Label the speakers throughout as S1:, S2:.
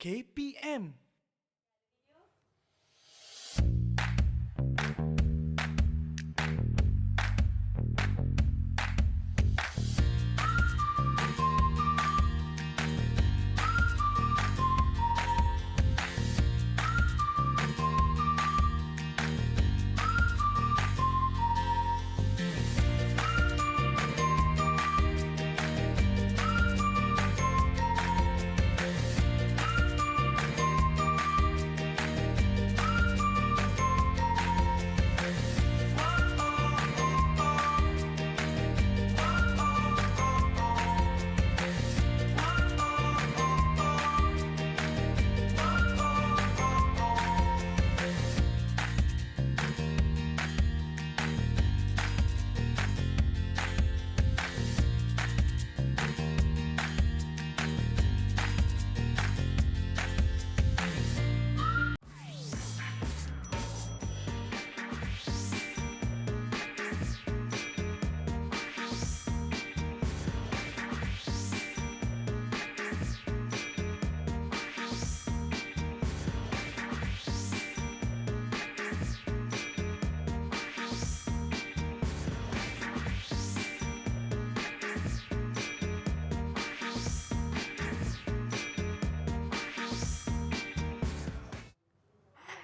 S1: KPM.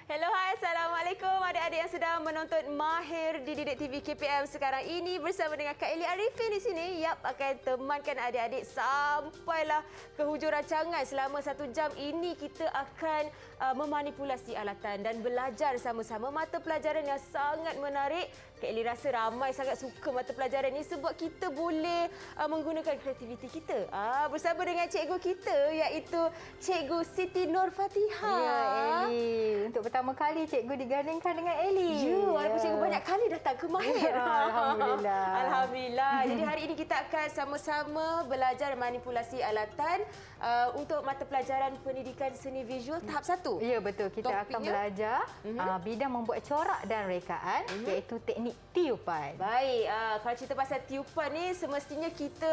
S2: Hello, hai. Assalamualaikum adik-adik yang sedang menonton Mahir di Didik TV KPM sekarang ini bersama dengan Kak Eli Arifin di sini. Yap, akan temankan adik-adik sampailah ke hujung rancangan. Selama 1 jam ini kita akan memanipulasi alatan dan belajar sama-sama mata pelajaran yang sangat menarik. Kak Eli rasa ramai sangat suka mata pelajaran ini sebab kita boleh menggunakan kreativiti kita. Bersama dengan cikgu kita iaitu Cikgu Siti Nur Fatihah.
S3: Ya, Eli. Untuk pertama kali cikgu digandingkan dengan Eli.
S2: Ya, walaupun cikgu banyak kali datang ke Mahir.
S3: Alhamdulillah.
S2: Alhamdulillah. Jadi hari ini kita akan sama-sama belajar manipulasi alatan untuk mata pelajaran pendidikan seni visual tahap 1.
S3: Ya, betul. Kita akan belajar bidang membuat corak dan rekaan iaitu teknik tiupan.
S2: Baik, kalau cerita pasal tiupan ni semestinya kita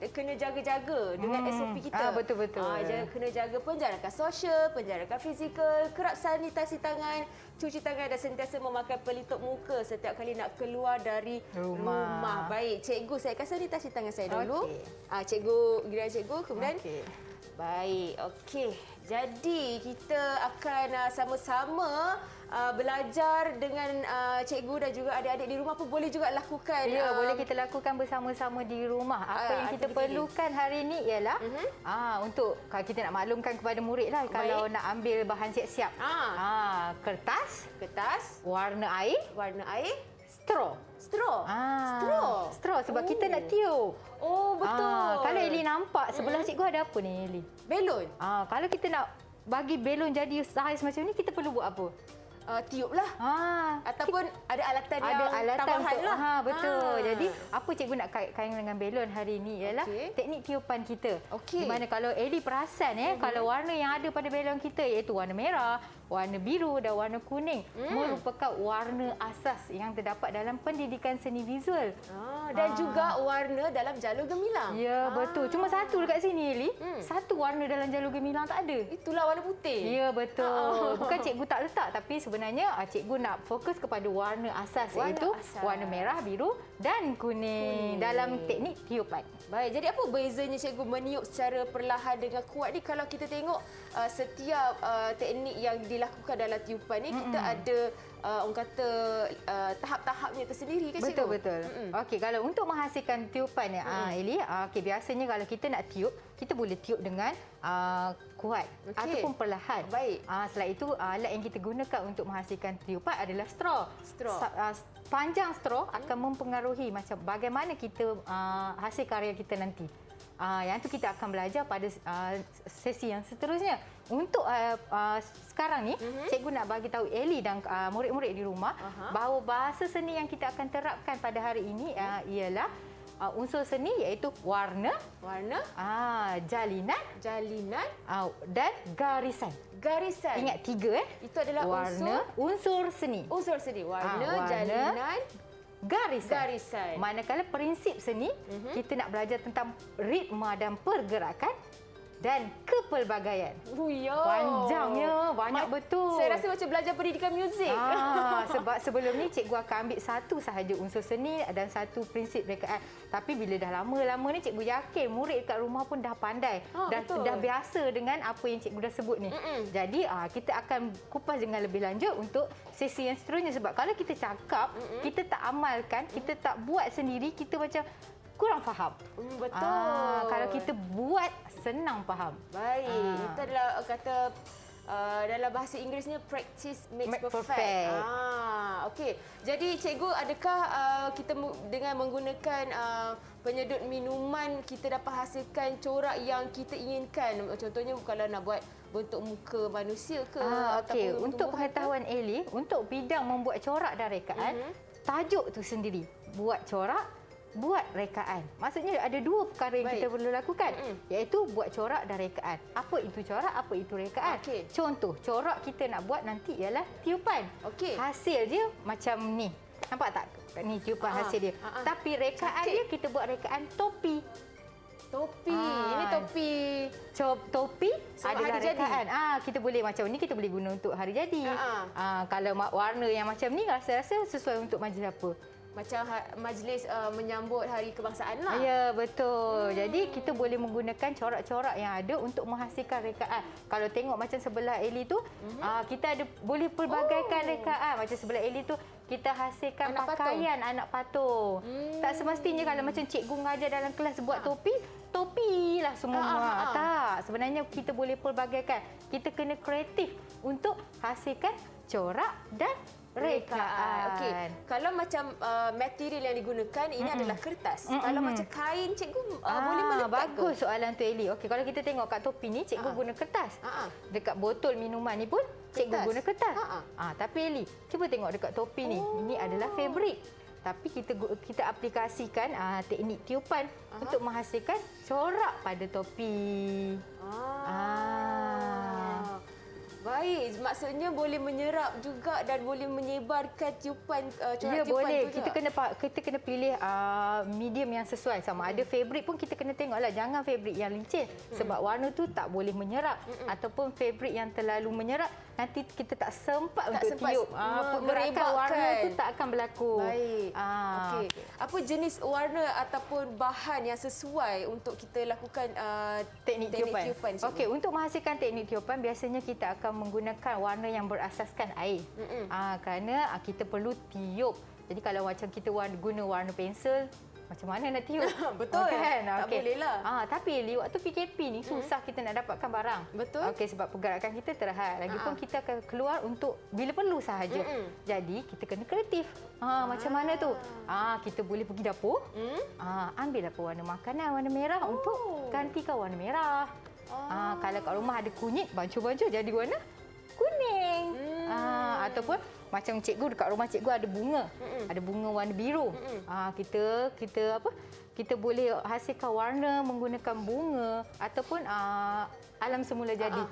S2: kena jaga-jaga dengan SOP kita.
S3: Betul-betul.
S2: Kena jaga penjarakan sosial, penjarakan fizikal, kerap sanitasi tangan, cuci tangan dan sentiasa memakai pelitup muka setiap kali nak keluar dari rumah. Baik, cikgu saya akan sanitasi tangan saya dulu.
S3: Okey.
S2: Cikgu, giliran cikgu kemudian.
S3: Okey.
S2: Baik, okey. Jadi kita akan sama-sama belajar dengan cikgu dan juga adik-adik di rumah pun boleh juga lakukan.
S3: Ya, boleh kita lakukan bersama-sama di rumah. Apa yang kita perlukan hari ini ialah untuk kalau kita nak maklumkan kepada murid lah kalau nak ambil bahan siap-siap. Kertas, warna air, straw. Straw sebab kita nak tiup.
S2: Oh, betul.
S3: Kalau Eli nampak sebelah cikgu ada apa ni, Eli?
S2: Belon.
S3: Kalau kita nak bagi belon jadi saiz macam ni, kita perlu buat apa?
S2: Tiuplah. Ataupun ada alatan tambahan
S3: untuk,
S2: lah.
S3: Betul. Jadi, apa cikgu nak kaitkan dengan belon hari ini ialah teknik tiupan kita. Di mana kalau Eli perasan, kalau warna yang ada pada belon kita iaitu warna merah, warna biru dan warna kuning merupakan warna asas yang terdapat dalam pendidikan seni visual.
S2: Dan juga warna dalam jalur gemilang.
S3: Ya, betul. Cuma satu dekat sini, Eli. Satu warna dalam jalur gemilang tak ada.
S2: Itulah warna putih.
S3: Ya, betul. Bukan cikgu tak letak, tapi sebenarnya cikgu nak fokus kepada warna asas iaitu warna merah, biru dan kuning dalam teknik tiupan.
S2: Baik, jadi apa bezanya cikgu meniup secara perlahan dengan kuat ni? Kalau kita tengok setiap teknik yang dilakukan dalam tiupan ni kita ada orang kata tahap-tahapnya tersendiri kan cikgu?
S3: Betul. Okey, kalau untuk menghasilkan tiupan Eli, biasanya kalau kita nak tiup, kita boleh tiup dengan kuat ataupun perlahan.
S2: Baik.
S3: Selain itu alat yang kita gunakan untuk menghasilkan tiupan adalah straw. Panjang straw akan mempengaruhi macam bagaimana kita hasil karya kita nanti. Yang tu kita akan belajar pada sesi yang seterusnya. Untuk sekarang ni, cikgu nak bagi tahu Eli dan murid-murid di rumah bahawa bahasa seni yang kita akan terapkan pada hari ini ialah unsur seni iaitu warna, jalinan, dan garisan. Ingat 3
S2: Itu adalah
S3: unsur seni.
S2: Warna, jalinan,
S3: garisan. Manakala prinsip seni, kita nak belajar tentang ritma dan pergerakan. dan kepelbagaian.
S2: Yo.
S3: Panjangnya, banyak betul.
S2: Saya rasa macam belajar pendidikan muzik.
S3: Sebab sebelum ni cikgu akan ambil satu sahaja unsur seni dan satu prinsip rekaan. Tapi bila dah lama-lama ni cikgu yakin murid dekat rumah pun dah pandai. Dah biasa dengan apa yang cikgu dah sebut ni. Jadi kita akan kupas dengan lebih lanjut untuk sesi yang seterusnya. Sebab kalau kita cakap, kita tak amalkan, kita tak buat sendiri, kita macam kurang faham.
S2: Betul.
S3: Kalau kita buat, senang faham.
S2: Baik. Itu adalah kata dalam bahasa Inggerisnya practice makes perfect. Okey. Jadi cikgu, adakah kita dengan menggunakan penyedut minuman kita dapat hasilkan corak yang kita inginkan? Contohnya kalau nak buat bentuk muka manusia ke
S3: okey, untuk pengetahuan Eli, untuk bidang membuat corak dan rekaan, tajuk tu sendiri, buat corak, buat rekaan. Maksudnya ada dua perkara yang kita perlu lakukan, iaitu buat corak dan rekaan. Apa itu corak, apa itu rekaan? Contoh, corak kita nak buat nanti ialah tiupan. Hasil dia macam ni. Nampak tak? Ni tiupan hasil dia. Tapi rekaan dia, kita buat rekaan topi.
S2: Topi. Ini topi.
S3: Topi adalah rekaan. Kita boleh macam ni, kita boleh guna untuk hari jadi. Kalau warna yang macam ni, rasa-rasa sesuai untuk majlis apa?
S2: Macam majlis menyambut Hari Kebangsaan lah.
S3: Ya, betul. Jadi kita boleh menggunakan corak-corak yang ada untuk menghasilkan rekaan. Kalau tengok macam sebelah Eli tu, kita ada boleh pelbagaikan rekaan. Macam sebelah Eli tu, kita hasilkan pakaian anak patung. Tak semestinya kalau macam cikgu mengajar dalam kelas buat topi lah semua. Tak, sebenarnya kita boleh pelbagaikan. Kita kena kreatif untuk hasilkan corak dan rekaan.
S2: Okey. Kalau macam material yang digunakan ini adalah kertas. Kalau macam kain, cikgu boleh melekat ke?
S3: Bagus soalan tu, Eli. Okey, kalau kita tengok kat topi ni, cikgu guna kertas. Dekat botol minuman ni pun cikgu guna kertas. Tapi Eli, cuba tengok dekat topi ni. Ini adalah fabrik. Tapi kita aplikasikan teknik tiupan untuk menghasilkan corak pada topi.
S2: Baik, maksudnya boleh menyerap juga dan boleh menyebarkan tiupan corak tiupan
S3: boleh.
S2: tu.
S3: Kita kena pilih medium yang sesuai. Sama ada fabrik pun kita kena tengoklah, jangan fabrik yang licin sebab warna tu tak boleh menyerap, ataupun fabrik yang terlalu menyerap nanti kita tak sempat untuk tiup. Pergerakan warna tu tak akan berlaku.
S2: Baik. Okey. Apa jenis warna ataupun bahan yang sesuai untuk kita lakukan
S3: teknik tiupan? Okey, untuk menghasilkan teknik tiupan biasanya kita akan menggunakan warna yang berasaskan air. Kerana kita perlu tiup. Jadi kalau macam kita guna warna pensel, macam mana nak tiup?
S2: Betul kan? Tak boleh lah.
S3: Tapi waktu PKP ni susah kita nak dapatkan barang.
S2: Betul.
S3: Okey, sebab pergerakan kita terhad. Lagipun kita akan keluar untuk bila perlu sahaja. Jadi kita kena kreatif. Macam mana tu? Kita boleh pergi dapur. Ambil warna makanan warna merah untuk gantikan warna merah. Kalau kat rumah ada kunyit, baju-baju jadi warna kuning. Ataupun macam cikgu dekat rumah cikgu ada bunga. Ada bunga warna biru. Kita boleh hasilkan warna menggunakan bunga ataupun alam semula jadi.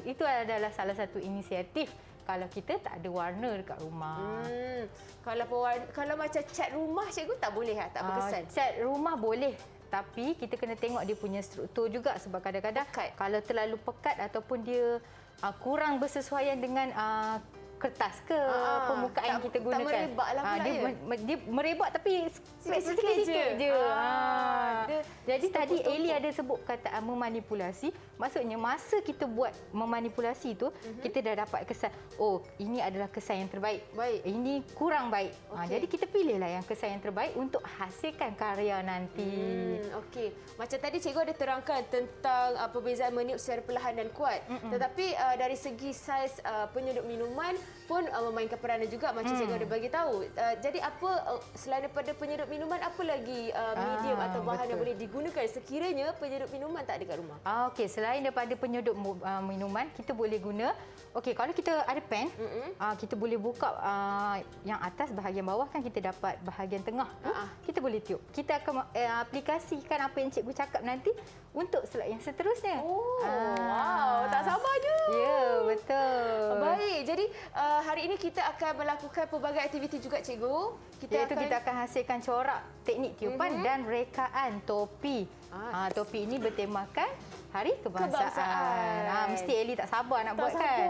S3: Itu adalah salah satu inisiatif kalau kita tak ada warna dekat rumah.
S2: Kalau macam cat rumah cikgu tak boleh tak berkesan.
S3: Cat rumah boleh. Tapi kita kena tengok dia punya struktur juga sebab kadang-kadang kalau terlalu pekat ataupun dia kurang bersesuaian dengan kertas ke permukaan yang kita gunakan.
S2: Tak merebak lah pula
S3: dia merebak tapi sikit-sikit je. Jadi tadi Eli ada sebut perkataan memanipulasi. Maksudnya masa kita buat memanipulasi tu, kita dah dapat kesan, ini adalah kesan yang terbaik. Ini kurang baik. Jadi kita pilihlah yang kesan yang terbaik untuk hasilkan karya nanti.
S2: Okey. Macam tadi cikgu ada terangkan tentang perbezaan meniup secara perlahan dan kuat. Tetapi dari segi saiz penyedut minuman pun memainkan peranan juga macam cikgu ada bagi tahu. Jadi apa selain daripada penyedut minuman, apa lagi medium atau bahan yang boleh digunakan sekiranya penyedut minuman tak ada kat rumah?
S3: Okey, selain daripada penyedut minuman, kita boleh guna. Okey, kalau kita ada pen, kita boleh buka yang atas, bahagian bawah kan kita dapat bahagian tengah. Kita boleh tiup. Kita akan aplikasikan apa yang cikgu cakap nanti untuk slide yang seterusnya.
S2: Wow, tak sabarnya.
S3: Ya, betul.
S2: Baik, jadi hari ini kita akan melakukan pelbagai aktiviti juga cikgu.
S3: Kita akan hasilkan corak teknik tiupan dan rekaan topi. Topi ini bertemakan Hari Kebangsaan. Mesti Eli tak sabar nak buat kan.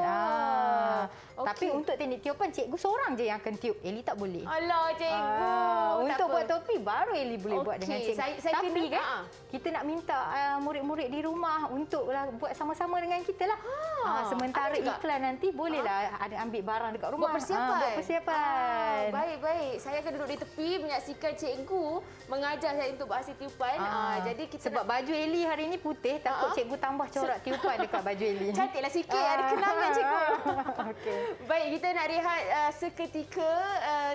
S3: Tapi untuk teknik tiupan, cikgu seorang je yang akan tiup. Eli tak boleh.
S2: Alah, cikgu.
S3: Untuk buat topi, baru Eli boleh buat dengan cikgu.
S2: Saya
S3: Tapi kan, kita nak minta murid-murid di rumah untuk buat sama-sama dengan kita lah. Sementara iklan nanti, bolehlah ada ambil barang dekat rumah.
S2: Buat persiapan.
S3: Buat persiapan.
S2: Baik. Saya akan duduk di tepi menyaksikan cikgu mengajar saya untuk bahasa tiupan. Jadi kita
S3: sebab baju Eli hari ini putih, takut cikgu tambah corak tiupan dekat baju Eli.
S2: Cantiklah sikit, ada kenangan cikgu.
S3: Okey.
S2: Baik, kita nak rehat seketika,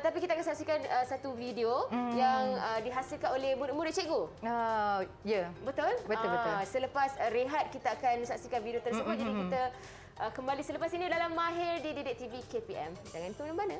S2: tapi kita akan saksikan satu video yang dihasilkan oleh murid-murid cikgu.
S3: Ya.
S2: Betul?
S3: Betul.
S2: Selepas rehat, kita akan saksikan video tersebut. Jadi kita kembali selepas ini dalam Mahir di Didik TV KPM. Jangan ke mana-mana.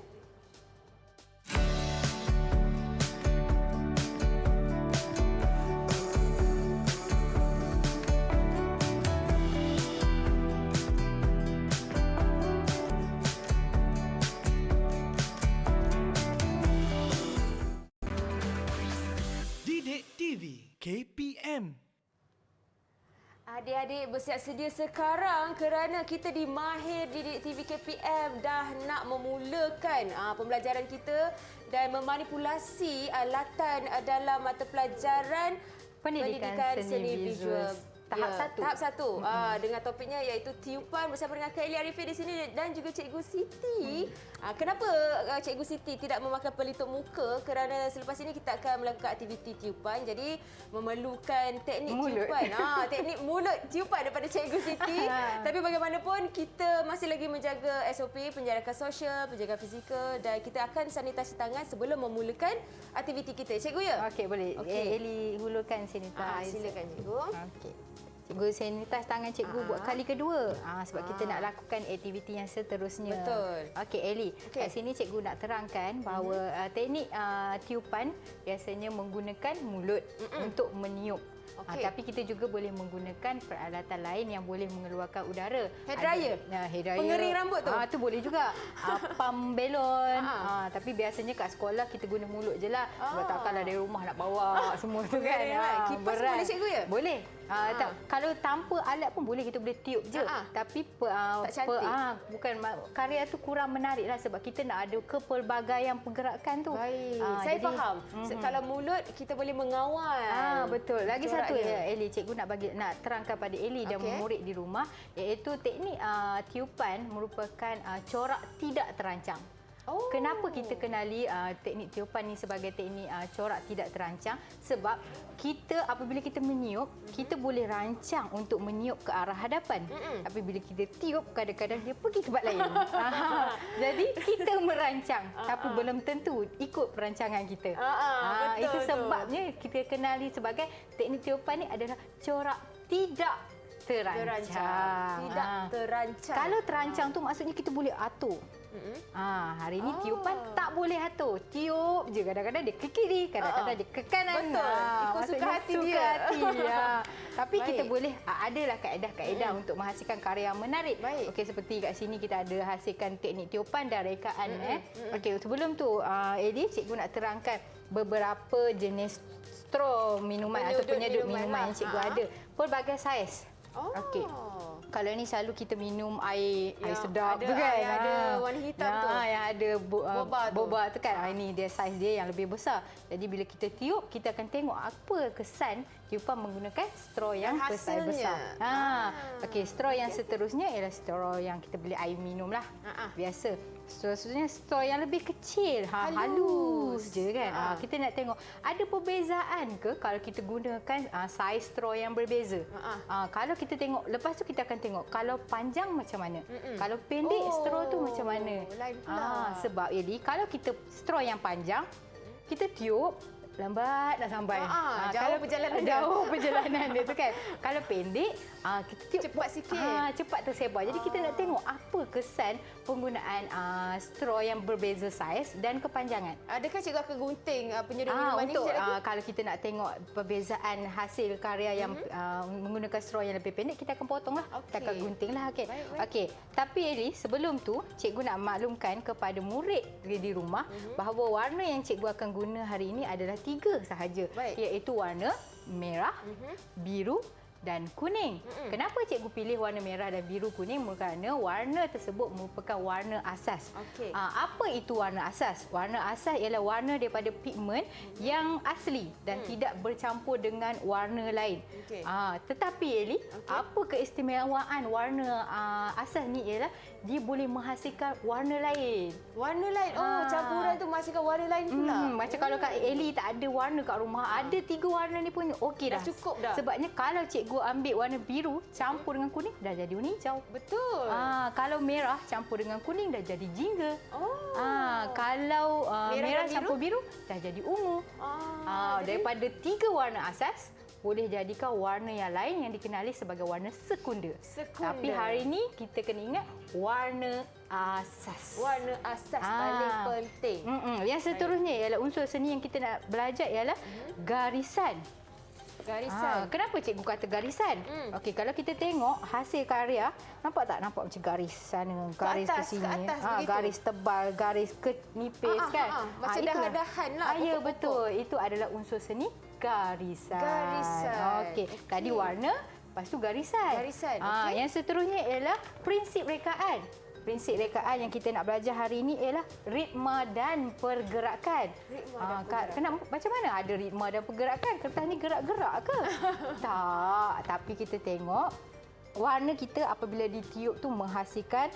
S1: Didik TV KPM.
S2: Adik-adik bersiap sedia sekarang kerana kita di Mahir Didik TV KPM dah nak memulakan pembelajaran kita dan memanipulasi alatan dalam mata pelajaran
S3: Pendidikan Seni Visual. Tahap 1.
S2: Tahap 1. Dengan topiknya iaitu tiupan bersama dengan Kak Eli Arifin di sini dan juga Cikgu Siti. Kenapa Cikgu Siti tidak memakai pelitup muka? Kerana selepas ini kita akan melakukan aktiviti tiupan. Jadi memerlukan teknik
S3: mulut.
S2: Tiupan. Teknik mulut tiupan daripada Cikgu Siti. Tapi bagaimanapun kita masih lagi menjaga SOP, penjarakan sosial, penjagaan fizikal dan kita akan sanitasi tangan sebelum memulakan aktiviti kita. Cikgu ya?
S3: Okey, boleh. Eli hulurkan sanitize.
S2: Silakan cikgu.
S3: Okey. Cikgu sanitize tangan cikgu buat kali kedua. Sebab kita nak lakukan aktiviti yang seterusnya.
S2: Betul.
S3: Okey, Eli. Kat sini cikgu nak terangkan bahawa teknik tiupan biasanya menggunakan mulut untuk meniup. Tapi kita juga boleh menggunakan peralatan lain yang boleh mengeluarkan udara.
S2: Hair dryer?
S3: Hair dryer.
S2: Pengering rambut tu?
S3: Tu boleh juga. Pump belon. Tapi biasanya kat sekolah kita guna mulut je lah. Sebab takkanlah dari rumah nak bawa semua tu kan.
S2: Kipas
S3: Berat.
S2: boleh cikgu ya?
S3: Boleh. Kalau tanpa alat pun boleh, kita boleh tiup je. Tapi
S2: tak cantik.
S3: Bukan karya tu kurang menarik lah sebab kita nak ada kepelbagaian pergerakan tu.
S2: Baik. Saya faham. Kalau mulut kita boleh mengawal.
S3: Betul. Lagi satu ya, Eli, cikgu nak terangkan pada Eli dan murid di rumah iaitu teknik tiupan merupakan corak tidak terancang. Kenapa kita kenali teknik tiupan ni sebagai teknik corak tidak terancang? Sebab kita apabila kita meniup, kita boleh rancang untuk meniup ke arah hadapan. Tapi bila kita tiup, kadang-kadang dia pergi tempat lain. Jadi kita merancang tapi belum tentu ikut perancangan kita.
S2: Betul,
S3: itu sebabnya kita kenali sebagai teknik tiupan ni adalah corak tidak terancang.
S2: Tidak terancang.
S3: Kalau terancang tu maksudnya kita boleh atur. Hari ni tiupan tak boleh atur. Tiup je. Kadang-kadang dia ke kiri, kadang-kadang dia ke kanan.
S2: Betul. Ikut suka hati dia.
S3: Tapi kita boleh, adalah kaedah-kaedah untuk menghasilkan karya yang menarik. Okey, seperti kat sini kita ada hasilkan teknik tiupan dan rekaan. Okey, sebelum tu, Eli, cikgu nak terangkan beberapa jenis straw minuman atau penyedut minuman yang cikgu ada. Pelbagai saiz. Okey. Kalau ni selalu kita minum air sedap tu kan.
S2: Yang ada warna hitam tu.
S3: Yang ada boba tu kan. Ini dia saiz dia yang lebih besar. Jadi bila kita tiup, kita akan tengok apa kesan tiupan menggunakan straw yang besar. Okey, straw yang seterusnya ialah straw yang kita beli air minum lah. Biasa. Seterusnya straw yang lebih kecil, halus je kan. Kita nak tengok ada perbezaan ke kalau kita gunakan saiz straw yang berbeza. Kalau kita tengok, lepas tu kita akan tengok kalau panjang macam mana. Kalau pendek straw tu macam mana. Sebab jadi kalau kita straw yang panjang, kita tiup lambat dah sampai.
S2: Jauh perjalanan dia.
S3: Jauh perjalanan dia tu kan. Kalau pendek, kita tiup
S2: cepat sikit.
S3: Cepat tersebar. Jadi kita nak tengok apa kesan penggunaan straw yang berbeza saiz dan kepanjangan.
S2: Adakah cikgu akan gunting penyedut minuman ni
S3: untuk
S2: sekejap lagi?
S3: kalau kita nak tengok perbezaan hasil karya yang menggunakan straw yang lebih pendek, kita akan potonglah. Kita akan guntinglah. Okey. Tapi Eli, sebelum tu cikgu nak maklumkan kepada murid di rumah bahawa warna yang cikgu akan guna hari ini adalah 3 sahaja, iaitu warna merah, biru dan kuning. Kenapa cikgu pilih warna merah dan biru kuning? Kerana warna tersebut merupakan warna asas.
S2: Okey.
S3: Apa itu warna asas? Warna asas ialah warna daripada pigmen yang asli dan tidak bercampur dengan warna lain.
S2: Okey.
S3: Tetapi Eli, apa keistimewaan warna asas ni ialah dia boleh menghasilkan warna lain.
S2: Warna lain. Oh, campuran tu menghasilkan warna lain pula.
S3: Macam kalau Kak Eli tak ada warna kat rumah, ada 3 warna ni pun okey dah.
S2: Dah cukup dah.
S3: Sebabnya kalau cikgu ambil warna biru campur dengan kuning dah jadi warna hijau.
S2: Betul.
S3: Kalau merah campur dengan kuning dah jadi jingga.
S2: Oh.
S3: Kalau merah
S2: dan
S3: campur biru dah jadi ungu. Daripada 3 warna asas boleh jadikan warna yang lain yang dikenali sebagai warna sekunda. Tapi hari ini kita kena ingat warna asas.
S2: Warna asas paling penting.
S3: Yang seterusnya ialah unsur seni yang kita nak belajar ialah garisan.
S2: Garisan.
S3: Kenapa cikgu kata garisan? Okey, kalau kita tengok hasil karya, nampak tak? Nampak macam garis sana, garis ke sini.
S2: Ke atas begitu.
S3: Garis tebal, garis nipis kan.
S2: Macam dahan-dahan lah.
S3: Ya, betul. Itu adalah unsur seni garisan.
S2: Garisan.
S3: Okey, tadi warna, lepas tu garisan.
S2: Garisan, okey.
S3: Yang seterusnya ialah prinsip rekaan. Prinsip rekaan yang kita nak belajar hari ini ialah ritma dan pergerakan. Kenapa, macam mana ada ritma dan pergerakan? Kertas ni gerak-gerak ke? Tak. Tapi kita tengok warna kita apabila ditiup tu menghasilkan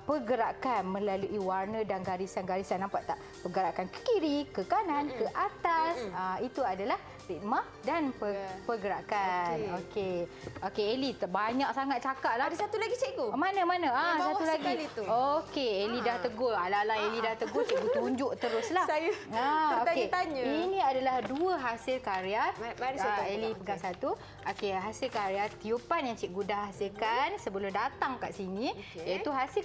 S3: pergerakan melalui warna dan garisan-garisan. Nampak tak? Pergerakan ke kiri, ke kanan, ke atas. Itu adalah ritma dan pergerakan. Okey, Eli, banyak sangat cakap lah.
S2: Ada satu lagi cikgu.
S3: Mana?
S2: Yang
S3: Satu
S2: bawah
S3: lagi.
S2: sekali tu.
S3: Okey, Eli dah tegur. Ala-ala Eli dah tegur, cikgu tunjuk teruslah.
S2: Saya tertanya-tanya.
S3: Ini adalah 2 hasil karya.
S2: Mari saya
S3: Eli pegang satu. Okey, hasil karya tiupan yang cikgu dah hasilkan sebelum datang kat sini, iaitu hasil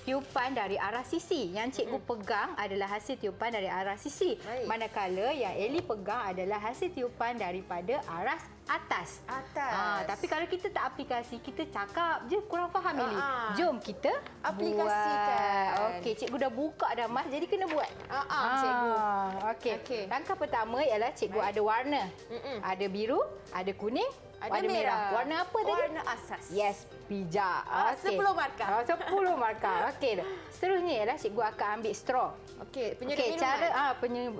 S3: tiupan dari arah sisi. Yang cikgu pegang adalah hasil tiupan dari arah sisi. Manakala yang Eli pegang adalah hasil tiupan daripada arah atas. Tapi kalau kita tak aplikasi, kita cakap je kurang faham Eli. Jom kita
S2: aplikasikan.
S3: Okey, cikgu dah buka dah Mas, jadi kena buat.
S2: Cikgu.
S3: Okey. Langkah pertama ialah cikgu ada warna. Ada biru, ada kuning, ada merah. Warna apa tadi?
S2: Warna asas.
S3: Yes, bijak.
S2: 10 markah.
S3: 10 markah. Okey. Seterusnya ialah cikgu akan ambil straw.
S2: Okey, penyedut minuman.
S3: Cara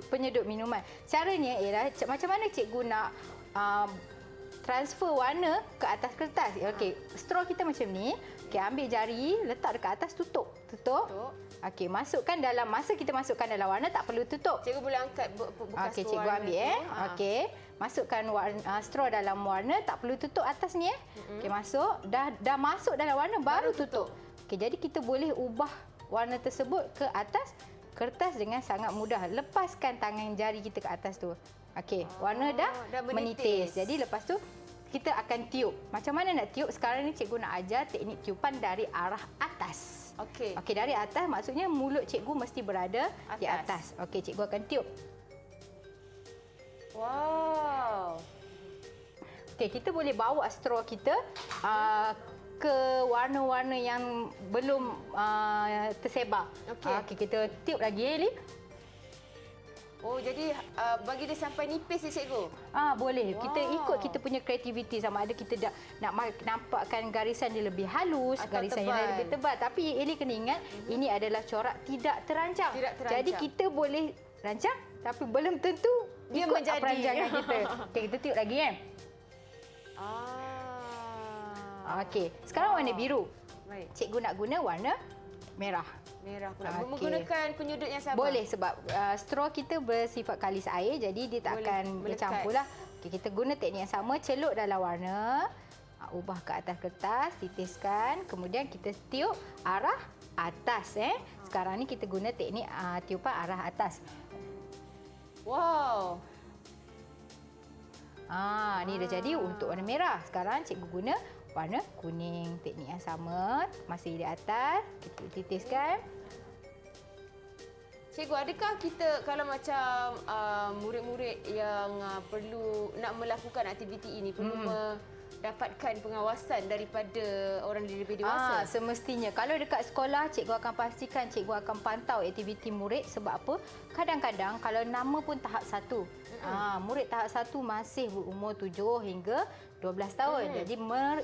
S3: penyedut minuman. Caranya ialah macam mana cikgu nak transfer warna ke atas kertas. Okey, straw kita macam ni. Okey, ambil jari, letak dekat atas, tutup. Okey, masukkan dalam, masa kita masukkan dalam warna tak perlu tutup.
S2: Cikgu boleh angkat bekas
S3: Okey, cikgu ambil Okey, masukkan straw dalam warna, tak perlu tutup atas ni Okey, masuk. Dah masuk dalam warna baru tutup. Okey, jadi kita boleh ubah warna tersebut ke atas kertas dengan sangat mudah. Lepaskan tangan jari kita ke atas tu. Okey, warna dah menitis. Jadi lepas tu kita akan tiup. Macam mana nak tiup? Sekarang ni cikgu nak ajar teknik tiupan dari arah atas.
S2: Okey,
S3: dari atas maksudnya mulut cikgu mesti berada di atas. Okey, cikgu akan tiup.
S2: Wow.
S3: Okey, kita boleh bawa straw kita ke warna-warna yang belum tersebar. Okey, kita tiup lagi Eli.
S2: Oh, jadi bagi dia sampai nipis ya cikgu?
S3: Boleh. Kita ikut kita punya kreativiti, sama ada kita nak nampakkan garisan dia lebih halus,
S2: atau
S3: garisan
S2: tebal.
S3: yang lebih tebal. Tapi Eli kena ingat, ini adalah corak tidak terancang. Jadi kita boleh rancang tapi belum tentu
S2: dia
S3: ikut
S2: menjadi
S3: perancangan kita. Okey, kita tiup lagi Okey, sekarang warna biru.
S2: Baik.
S3: Cikgu nak guna warna merah.
S2: Merah pula. Menggunakan penyudut yang sama.
S3: Boleh, sebab straw kita bersifat kalis air, jadi dia tak akan bercampur lah. Okay, kita guna teknik yang sama, celup dalam warna, ubah ke atas kertas, titiskan, kemudian kita tiup arah atas. Sekarang ni kita guna teknik tiupan arah atas.
S2: Wow.
S3: Ni dah jadi untuk warna merah. Sekarang cikgu guna warna kuning. Teknik yang sama, masih di atas, kita titiskan.
S2: Cikgu, adakah kita kalau macam murid-murid yang perlu nak melakukan aktiviti ini perlu mendapatkan pengawasan daripada orang lebih dewasa?
S3: Semestinya. Kalau dekat sekolah, cikgu akan pastikan cikgu akan pantau aktiviti murid. Sebab apa? Kadang-kadang kalau nama pun tahap 1, Murid tahap 1 masih berumur 7 hingga 12 tahun. Jadi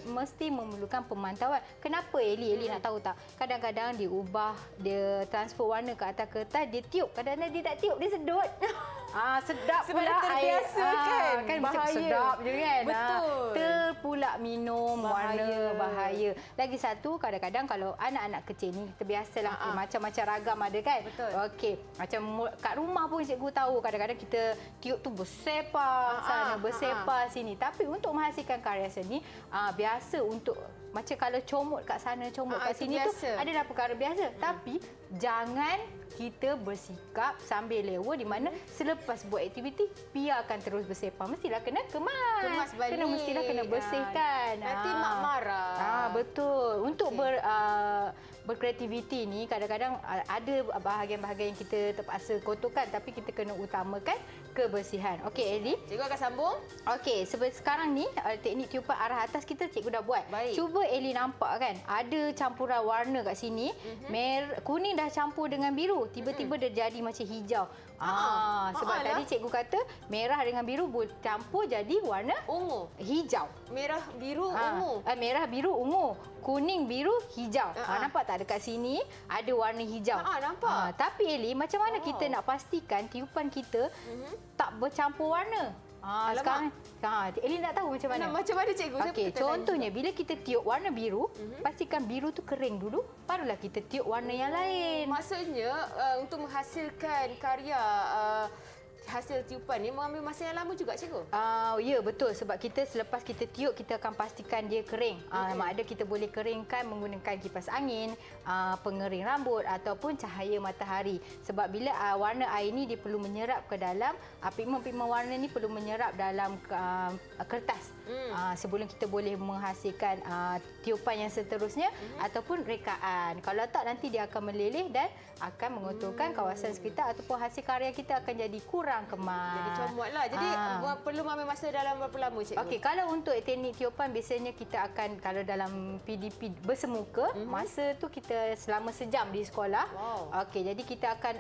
S3: mesti memerlukan pemantauan. Kenapa Eli? Eli nak tahu tak? Kadang-kadang dia ubah, dia transfer warna ke atas kertas, dia tiup. Kadang-kadang dia tak tiup, dia sedut. Sedap
S2: Sebab
S3: pula
S2: dah terbiasa
S3: air.
S2: kan?
S3: Macam
S2: Bahaya.
S3: sedap je kan.
S2: Betul.
S3: Terpulak minum warna
S2: Bahaya.
S3: bahaya. Lagi satu, kadang-kadang kalau anak-anak kecil ni, kita biasalah macam-macam ragam ada kan?
S2: Betul.
S3: Okey. Macam kat rumah pun cikgu tahu kadang-kadang kita tiup tu bersepah sana, bersepah sini. Tapi untuk menghasilkan karya seni, biasa untuk macam kalau comot kat sana, comot kat sini tu
S2: biasa.
S3: adalah perkara biasa. Tapi jangan kita bersikap sambil lewa di mana selepas buat aktiviti biarkan terus bersepah. Mestilah kena
S2: Kemas balik.
S3: Mestilah kena bersihkan.
S2: Nanti mak marah.
S3: Betul. Untuk berkreativiti ni kadang-kadang ada bahagian-bahagian yang kita terpaksa kotorkan tapi kita kena utamakan kebersihan. Okey Eli.
S2: Cikgu akan sambung.
S3: Okey, sekarang ni teknik tiupan arah atas kita cikgu dah buat.
S2: Baik.
S3: Cuba Eli nampak kan, ada campuran warna kat sini. Kuning dah campur dengan biru, tiba-tiba dia jadi macam hijau. Sebab tadi cikgu kata merah dengan biru campur jadi warna
S2: Ungu.
S3: hijau.
S2: Merah, biru, ungu.
S3: Merah, biru, ungu. Kuning, biru, hijau. Nampak tak dekat sini ada warna hijau?
S2: Nampak.
S3: Tapi Eli, macam mana kita nak pastikan tiupan kita tak bercampur warna? Sekarang Eli nak tahu macam mana?
S2: Macam mana cikgu?
S3: Okey, contohnya bila kita tiup warna biru, pastikan biru tu kering dulu, barulah kita tiup warna yang lain.
S2: Maksudnya untuk menghasilkan karya hasil tiupan ni mengambil masa yang lama juga cikgu?
S3: Ya, betul. Sebab kita selepas kita tiup, kita akan pastikan dia kering. Ada kita boleh keringkan menggunakan kipas angin, pengering rambut ataupun cahaya matahari. Sebab bila warna air ni dia perlu menyerap ke dalam, pigmen-pigmen warna ni perlu menyerap dalam kertas. Sebelum kita boleh menghasilkan tiupan yang seterusnya ataupun rekaan. Kalau tak, nanti dia akan meleleh dan akan mengotorkan kawasan sekitar ataupun hasil karya kita akan jadi kurang kemas.
S2: Jadi comot lah. Jadi perlu mengambil masa dalam berapa lama cikgu?
S3: Okey, kalau untuk teknik tiupan biasanya kita akan, kalau dalam PDP bersemuka, masa tu kita selama sejam di sekolah.
S2: Wow.
S3: Okey, jadi kita akan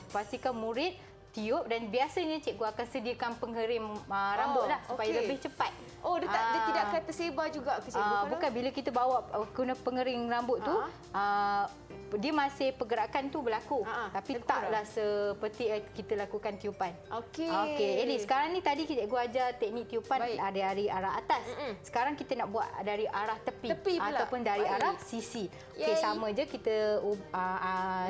S3: pastikan murid tiup dan biasanya cikgu akan sediakan pengerim rambut lah supaya lebih cepat.
S2: Dia tidak akan tersebar juga ke cikgu?
S3: Bukan, bila kita bawa guna pengering rambut tu, dia masih pergerakan tu berlaku. Tapi taklah seperti kita lakukan tiupan.
S2: Okey.
S3: Eli, sekarang ni tadi cikgu ajar teknik tiupan dari arah atas. Sekarang kita nak buat dari arah tepi ataupun dari arah sisi. Okey, sama je kita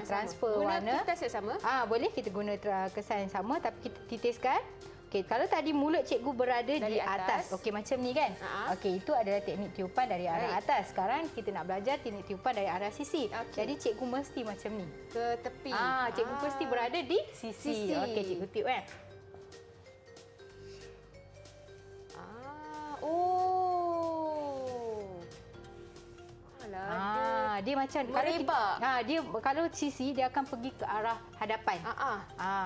S3: transfer warna.
S2: Guna kertas yang sama?
S3: Boleh kita guna kesan yang sama tapi kita titiskan. Okey, kalau tadi mulut cikgu berada di atas. Okey, macam ni kan? Okey, itu adalah teknik tiupan dari arah atas. Sekarang kita nak belajar teknik tiupan dari arah sisi. Jadi cikgu mesti macam ni.
S2: Ke tepi.
S3: Cikgu mesti berada di sisi. Okey, cikgu tiup kan. Dia macam kalau sisi dia akan pergi ke arah hadapan.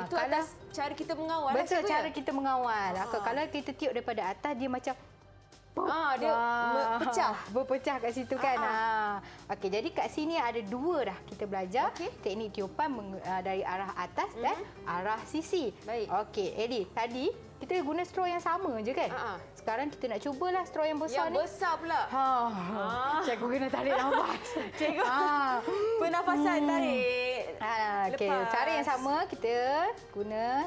S2: Itu atas cara kita mengawal.
S3: Betul, cara kita mengawal. Kalau kita tiup daripada atas dia macam
S2: dia pecah.
S3: Berpecah kat situ kan. Okey, jadi kat sini ada dua dah kita belajar teknik tiupan dari arah atas dan arah sisi.
S2: Baik.
S3: Okey, Eli, tadi kita guna straw yang sama je kan? Sekarang kita nak cubalah straw yang besar ni.
S2: Yang besar pula.
S3: Cikgu kena tarik nafas.
S2: Cikgu. Pernafasan tarik.
S3: Okey, cara yang sama kita guna.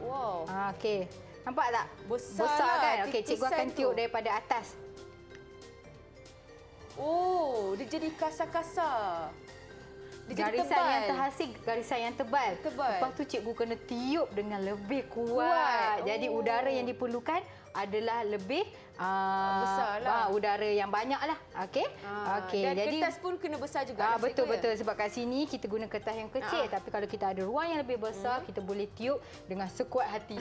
S2: Wow.
S3: Okey. Nampak tak?
S2: Besar
S3: kan? Okey, cikgu akan tiup daripada atas.
S2: Dia jadi kasar-kasar.
S3: Garisan yang terhasil, garisan yang tebal. Lepas tu cikgu kena tiup dengan lebih kuat. Jadi udara yang diperlukan adalah lebih
S2: besarlah.
S3: Udara yang banyaklah. Okey. Okey.
S2: Dan
S3: jadi
S2: kertas pun kena besar juga.
S3: Betul. Sebab kat sini kita guna kertas yang kecil, tapi kalau kita ada ruang yang lebih besar, kita boleh tiup dengan sekuat hati.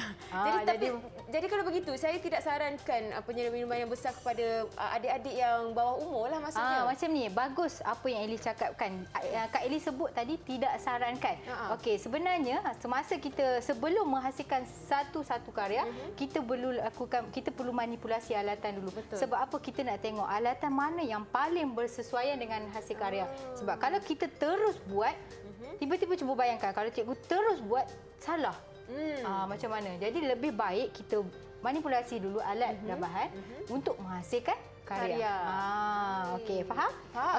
S2: Jadi kalau begitu, saya tidak sarankan penyediaan minuman yang besar kepada adik-adik yang bawah umur lah maksudnya.
S3: Macam ni, bagus apa yang Eli cakapkan. Kak Eli sebut tadi tidak sarankan. Okey, sebenarnya semasa kita sebelum menghasilkan satu-satu karya, kita perlu manipulasi alatan dulu.
S2: Betul.
S3: Sebab apa? Kita nak tengok alatan mana yang paling bersesuaian dengan hasil karya. Sebab kalau kita terus buat, tiba-tiba cuba bayangkan kalau cikgu terus buat salah. macam mana. Jadi lebih baik kita manipulasi dulu alat dan bahan untuk menghasilkan karya. Okey, faham?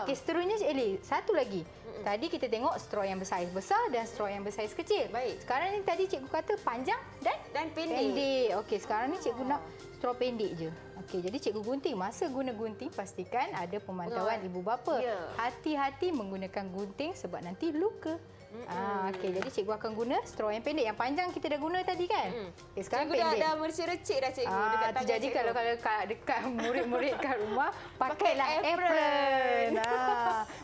S3: Okey, seterusnya Cik Eli, satu lagi. Tadi kita tengok straw yang bersaiz besar dan straw yang bersaiz kecil.
S2: Baik.
S3: Sekarang ni tadi cikgu kata panjang dan pendek. Okey, sekarang ni cikgu nak straw pendek je. Okey, jadi cikgu gunting. Masa guna gunting, pastikan ada pemantauan ibu bapa.
S2: Ya.
S3: Hati-hati menggunakan gunting sebab nanti luka. Okey, jadi cikgu akan guna straw yang pendek. Yang panjang kita dah guna tadi kan? Okay, sekarang
S2: Cikgu
S3: pendek.
S2: dah mercik-recik dah cikgu dekat tangan
S3: jadi
S2: cikgu.
S3: kalau dekat murid-murid kat rumah pakailah apron.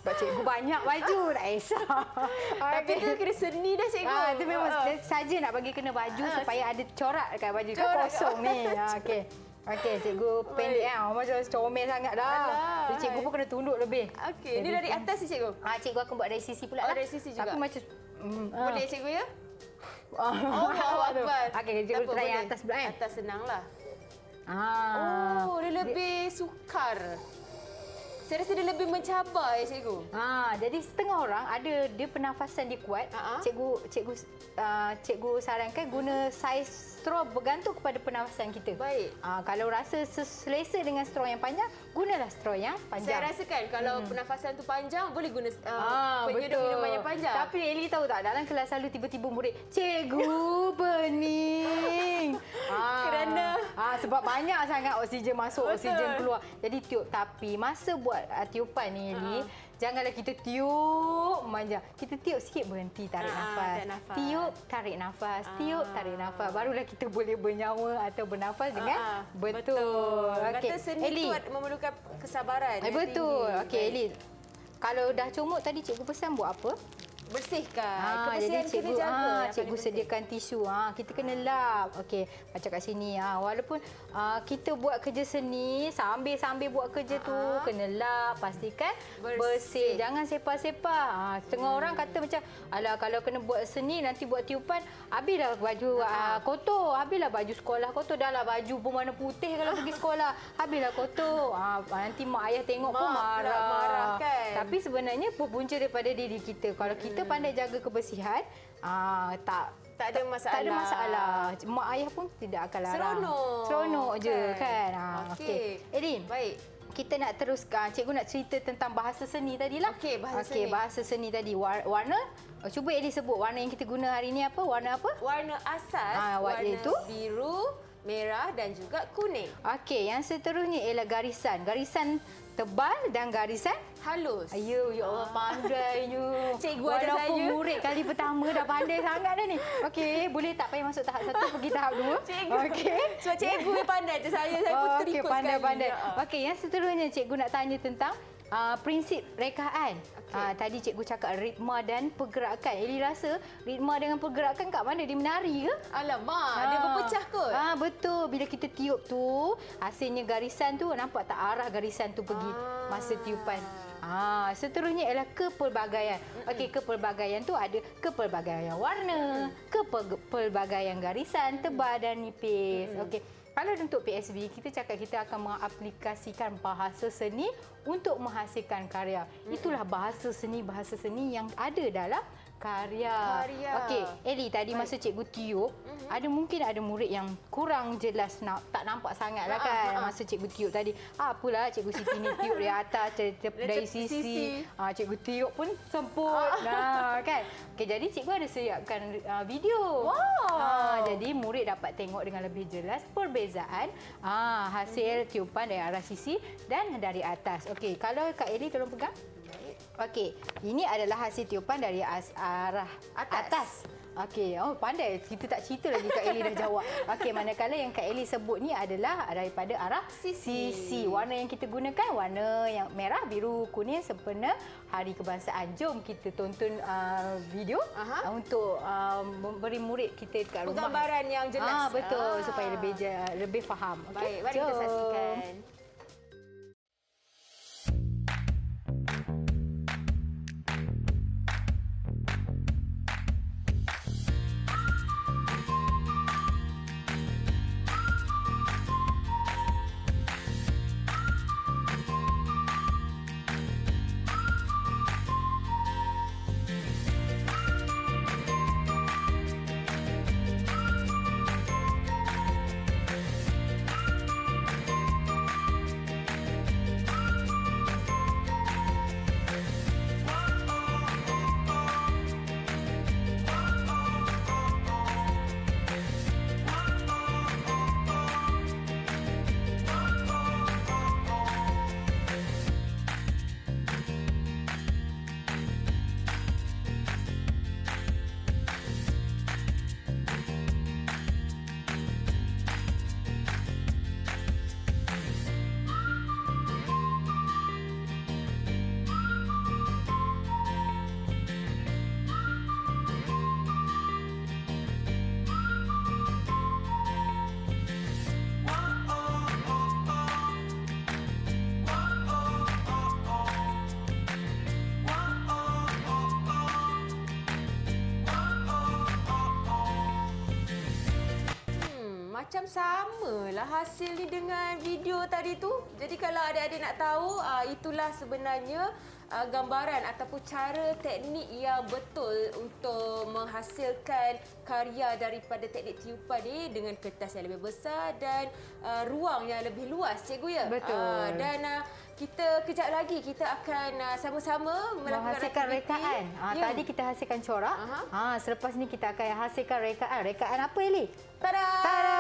S3: Sebab cikgu banyak baju tak kisah.
S2: Tapi tu kira seni dah cikgu.
S3: Itu memang saja nak bagi kena baju supaya ada corak dekat baju. Kan
S2: Corak
S3: kosong ni. Okey. Okey, cikgu pendek macam comel sangat dah. Jadi cikgu pun kena tunduk lebih.
S2: Okey, ni dari atas ni cikgu.
S3: Cikgu akan buat dari sisi pula lah.
S2: Dari sisi juga.
S3: Tapi macam
S2: Boleh cikgu ya?
S3: Allahu Akbar. Okey, cikgu
S2: Tak apa,
S3: try yang
S2: boleh.
S3: atas pula kan.
S2: Atas senanglah.
S3: Oh,
S2: Dia lebih sukar. Saya rasa dia lebih mencabar ya cikgu.
S3: Jadi setengah orang ada dia pernafasan dia kuat. Cikgu sarankan guna saiz straw bergantung kepada pernafasan kita.
S2: Baik.
S3: Kalau rasa selesa dengan straw yang panjang, gunalah straw yang panjang.
S2: Saya rasakan kalau pernafasan tu panjang boleh guna penyedut
S3: betul.
S2: minuman yang panjang.
S3: Tapi Eli tahu tak, dalam kelas selalu tiba-tiba murid, cikgu pening.
S2: Kerana?
S3: Sebab banyak sangat oksigen masuk,
S2: Betul.
S3: oksigen keluar. Jadi tiup. Tapi masa buat tiupan ni Eli, janganlah kita tiup memanjang. Kita tiup sikit, berhenti, tarik nafas. Tiup, tarik nafas. Tiup, tarik nafas. Barulah kita boleh bernyawa atau bernafas dengan betul.
S2: Kata seni tu memerlukan kesabaran.
S3: Betul. Okey, Eli. Kalau dah comot tadi cikgu pesan buat apa?
S2: Bersihkan.
S3: Jadi
S2: Kebersihan
S3: cikgu
S2: kena jaga. yang
S3: cikgu
S2: paling
S3: sediakan tisu. Kita kena lap. Okey, macam kat sini. Walaupun kita buat kerja seni, sambil buat kerja tu kena lap, pastikan bersih. Jangan sepah-sepah. Setengah orang kata macam, alah kalau kena buat seni nanti buat tiupan, habislah baju kotor, habislah baju sekolah kotor, dahlah baju pun warna putih kalau pergi sekolah, habislah kotor. Nanti mak ayah tengok pun marah
S2: kan.
S3: Tapi sebenarnya punca daripada diri kita. Kalau kita pandai jaga kebersihan, tak ada masalah. Tak ada masalah. Mak ayah pun tidak akan larang. Seronok je kan. Okey. Elin.
S2: Baik.
S3: Kita nak teruskan. Cikgu nak cerita tentang bahasa seni tadilah.
S2: Okey, bahasa
S3: seni tadi. Warna. Cuba Eli sebut warna yang kita guna hari ni apa? Warna apa?
S2: Warna asas, warna
S3: iaitu
S2: biru, merah dan juga kuning.
S3: Okey, yang seterusnya ialah garisan. Garisan tebal dan garisan
S2: halus.
S3: Ayo, ya Allah, pandainya.
S2: Cikgu ajar saya.
S3: Walaupun murid kali pertama dah pandai sangat dah ni. Okey, boleh tak payah masuk tahap 1, pergi tahap 2?
S2: Cikgu.
S3: Okey.
S2: Sebab cikgu yang pandai je saya pun terikut sekali.
S3: Pandai. Okey, yang seterusnya cikgu nak tanya tentang prinsip rekaan. Tadi cikgu cakap ritma dan pergerakan. Eli rasa ritma dengan pergerakan kat mana? Dia menari ke?
S2: Alamak, dia berpecah kot.
S3: Betul. Bila kita tiup tu, hasilnya garisan tu, nampak tak arah garisan tu pergi masa tiupan. Seterusnya ialah kepelbagaian. Okey, kepelbagaian tu ada kepelbagaian warna, kepelbagaian garisan tebal dan nipis. Okey. Kalau untuk PSB, kita cakap kita akan mengaplikasikan bahasa seni untuk menghasilkan karya. Itulah bahasa seni yang ada dalam karya. Okey, Eli tadi masa cikgu tiup, mungkin ada murid yang kurang jelas, tak nampak sangatlah kan masa cikgu tiup tadi. Apalah cikgu Siti ni tiup dari atas dari sisi. Cikgu tiup pun semput. Kan? Okey, jadi cikgu ada siapkan video. Jadi murid dapat tengok dengan lebih jelas perbezaan hasil tiupan dari arah sisi dan dari atas. Okey, kalau Kak Eli tolong pegang. Okey, ini adalah hasil tiupan dari arah atas. Okey, pandai. Kita tak cerita lagi Kak Eli dah jawab. Okey, manakala yang Kak Eli sebut ni adalah daripada arah sisi. Warna yang kita gunakan warna yang merah, biru, kuning sempena Hari Kebangsaan. Jom kita tonton video untuk memberi murid kita kat rumah
S2: gambaran yang jelas.
S3: Betul, supaya lebih faham.
S2: Baik, mari kita saksikan. macam samalah hasil ni dengan video tadi tu. Jadi kalau adik-adik nak tahu, itulah sebenarnya gambaran ataupun cara teknik yang betul untuk menghasilkan karya daripada teknik tiupan ni dengan kertas yang lebih besar dan ruang yang lebih luas, cikgu ya.
S3: Betul.
S2: Dan kita kejap lagi kita akan sama-sama melakukan
S3: menghasilkan
S2: aktiviti.
S3: rekaan.
S2: Ya.
S3: Tadi kita hasilkan corak. Selepas ni kita akan hasilkan rekaan. Rekaan apa, Eli?
S2: Tada!
S3: Tada!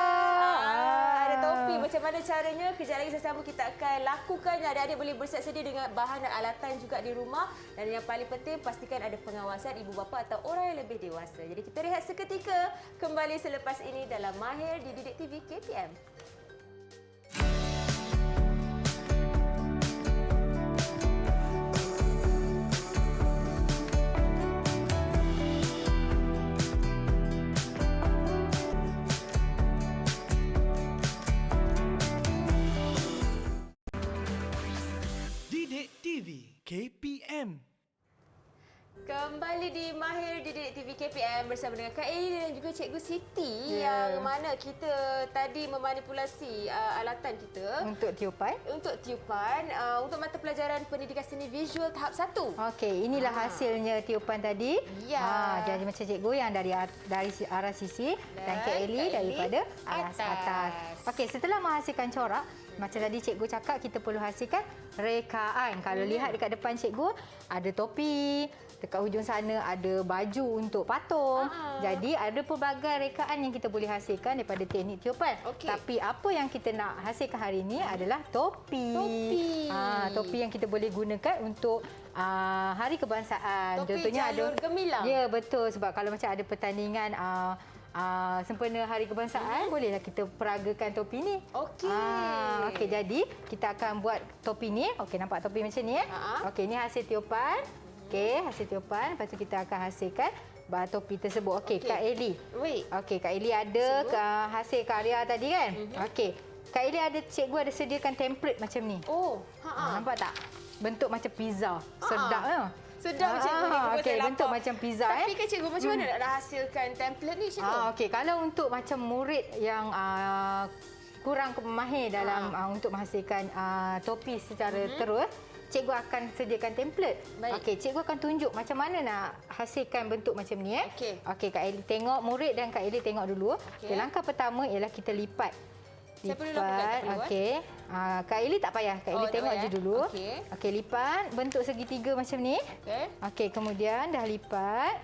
S2: Ada topi. Macam mana caranya? Kejap lagi sama-sama kita akan lakukan. Adik-adik boleh bersiap sedia dengan bahan dan alatan juga di rumah. Dan yang paling penting, pastikan ada pengawasan ibu bapa atau orang yang lebih dewasa. Jadi kita rehat seketika. Kembali selepas ini dalam Mahir di Didik TV KPM.
S1: Didik TV KPM.
S2: Kembali di Mahir di Didik TV KPM bersama dengan Kak Eli dan juga Cikgu Siti yang mana kita tadi memanipulasi alatan kita
S3: Untuk tiupan.
S2: untuk mata pelajaran pendidikan seni visual tahap 1.
S3: Okey, inilah hasilnya tiupan tadi.
S2: Ya.
S3: Jadi macam cikgu yang dari arah sisi dan Kak Eli daripada arah atas. Okey, setelah menghasilkan corak, macam tadi cikgu cakap kita perlu hasilkan rekaan. Kalau lihat dekat depan cikgu ada topi, dekat hujung sana ada baju untuk patung. Jadi ada pelbagai rekaan yang kita boleh hasilkan daripada teknik tiupan.
S2: Okey.
S3: Tapi apa yang kita nak hasilkan hari ini adalah topi.
S2: Topi.
S3: Topi yang kita boleh gunakan untuk hari kebangsaan.
S2: Topi
S3: Contohnya
S2: jalur gemilang.
S3: Ya, betul. Sebab kalau macam ada pertandingan sempena hari kebangsaan, bolehlah kita peragakan topi ni.
S2: Okey.
S3: Okey, jadi kita akan buat topi ni. Okey, nampak topi macam ni Okey, ni hasil tiupan. Okey, hasil tiupan. Lepas tu kita akan hasilkan topi tersebut. Okey, Kak Eli.
S2: Wait.
S3: Okey, Kak Eli ada hasil karya tadi kan? Okey. Kak Eli cikgu ada sediakan template macam ni.
S2: Oh,
S3: Nampak tak? Bentuk macam pizza. Sedap ya.
S2: Sedap cikgu ni.
S3: Okey, bentuk macam pizza
S2: Tapi kan cikgu macam mana nak hasilkan template ni cikgu?
S3: Okey, kalau untuk macam murid yang kurang mahir dalam untuk menghasilkan topi secara terus, cikgu akan sediakan template.
S2: Baik.
S3: Okey, cikgu akan tunjuk macam mana nak hasilkan bentuk macam ni.
S2: Okey.
S3: Okey, Kak Eli tengok, murid dan Kak Eli tengok dulu.
S2: Okey.
S3: Langkah pertama ialah kita lipat.
S2: Saya perlu lakukan tak perlu,
S3: Okey. Kak Eli tak payah. Kak Eli
S2: tak
S3: tengok
S2: payah.
S3: je dulu.
S2: Okey.
S3: Okey, lipat bentuk segitiga macam ni.
S2: Okey.
S3: Okey, kemudian dah lipat.